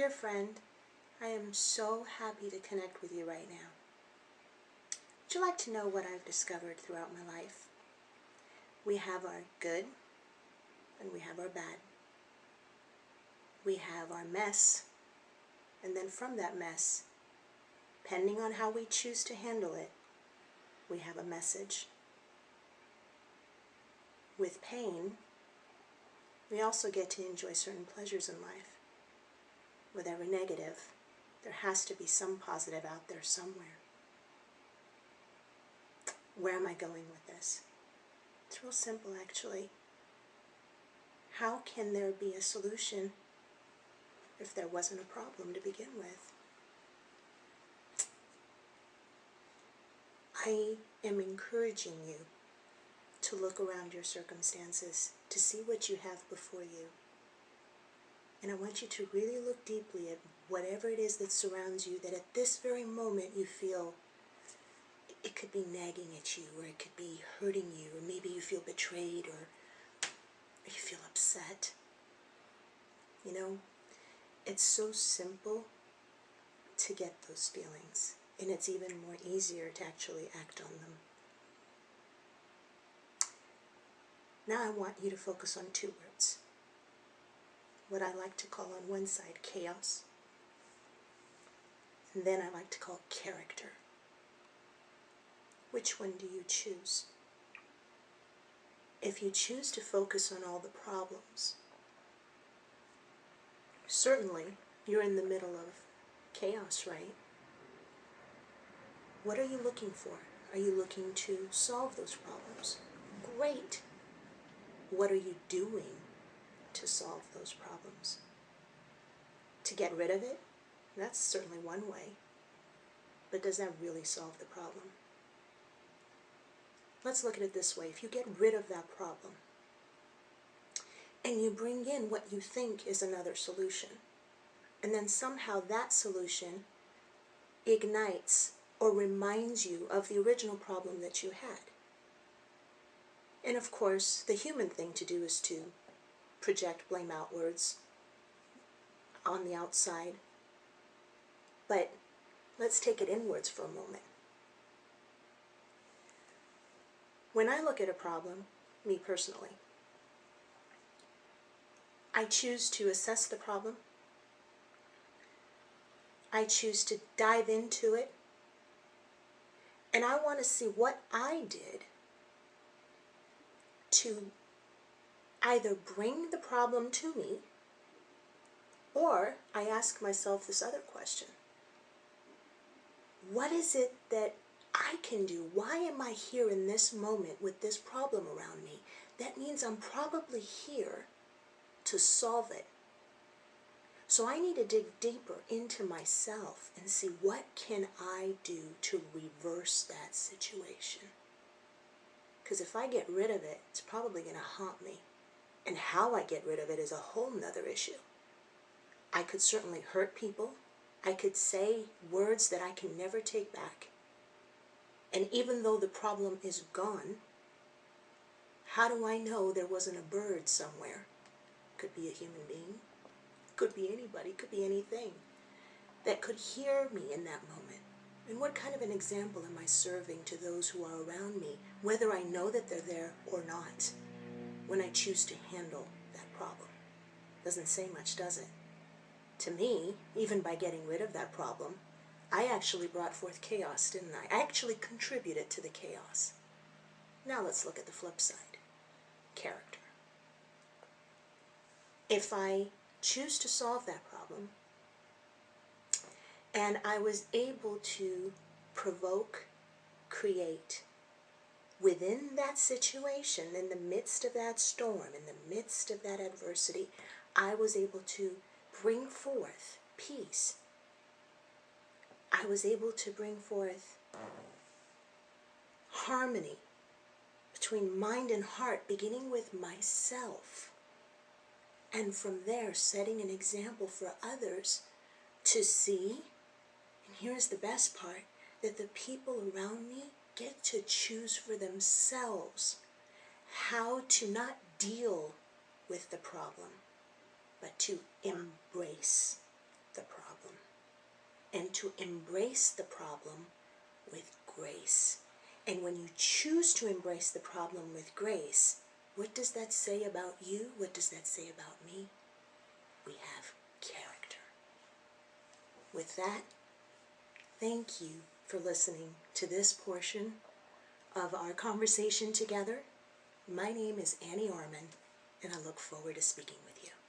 Dear friend, I am so happy to connect with you right now. Would you like to know what I've discovered throughout my life? We have our good and we have our bad. We have our mess, and then from that mess, depending on how we choose to handle it, we have a message. With pain, we also get to enjoy certain pleasures in life. With every negative, there has to be some positive out there somewhere. Where am I going with this? It's real simple, actually. How can there be a solution if there wasn't a problem to begin with? I am encouraging you to look around your circumstances, to see what you have before you. And I want you to really look deeply at whatever it is that surrounds you, that at this very moment you feel it could be nagging at you, or it could be hurting you, or maybe you feel betrayed, or you feel upset. You know, it's so simple to get those feelings, and it's even more easier to actually act on them. Now I want you to focus on two words. What I like to call on one side chaos, and then I like to call character. Which one do you choose? If you choose to focus on all the problems, certainly you're in the middle of chaos, right? What are you looking for? Are you looking to solve those problems? Great. What are you doing to solve those problems? To get rid of it? That's certainly one way. But does that really solve the problem? Let's look at it this way. If you get rid of that problem and you bring in what you think is another solution, and then somehow that solution ignites or reminds you of the original problem that you had. And of course, the human thing to do is to project blame outwards on the outside. But let's take it inwards for a moment. When I look at a problem, me personally, I choose to assess the problem. I choose to dive into it. And I want to see what I did to either bring the problem to me, or I ask myself this other question. What is it that I can do? Why am I here in this moment with this problem around me? That means I'm probably here to solve it. So I need to dig deeper into myself and see what can I do to reverse that situation. Because if I get rid of it, it's probably going to haunt me. And how I get rid of it is a whole nother issue. I could certainly hurt people. I could say words that I can never take back. And even though the problem is gone, how do I know there wasn't a bird somewhere? Could be a human being, could be anybody, could be anything that could hear me in that moment. And what kind of an example am I serving to those who are around me, whether I know that they're there or not, when I choose to handle that problem? Doesn't say much, does it? To me, even by getting rid of that problem, I actually brought forth chaos, didn't I? I actually contributed to the chaos. Now let's look at the flip side. Character. If I choose to solve that problem, and I was able to provoke, create, within that situation, in the midst of that storm, in the midst of that adversity, I was able to bring forth peace. I was able to bring forth harmony between mind and heart, beginning with myself. And from there, setting an example for others to see, and here's the best part, that the people around me get to choose for themselves how to not deal with the problem, but to embrace the the problem and to embrace the problem with grace. And when you choose to embrace the problem with grace, what does that say about you? What does that say about me? We have character. With that, thank you for listening to this portion of our conversation together. My name is Annie Armen, and I look forward to speaking with you.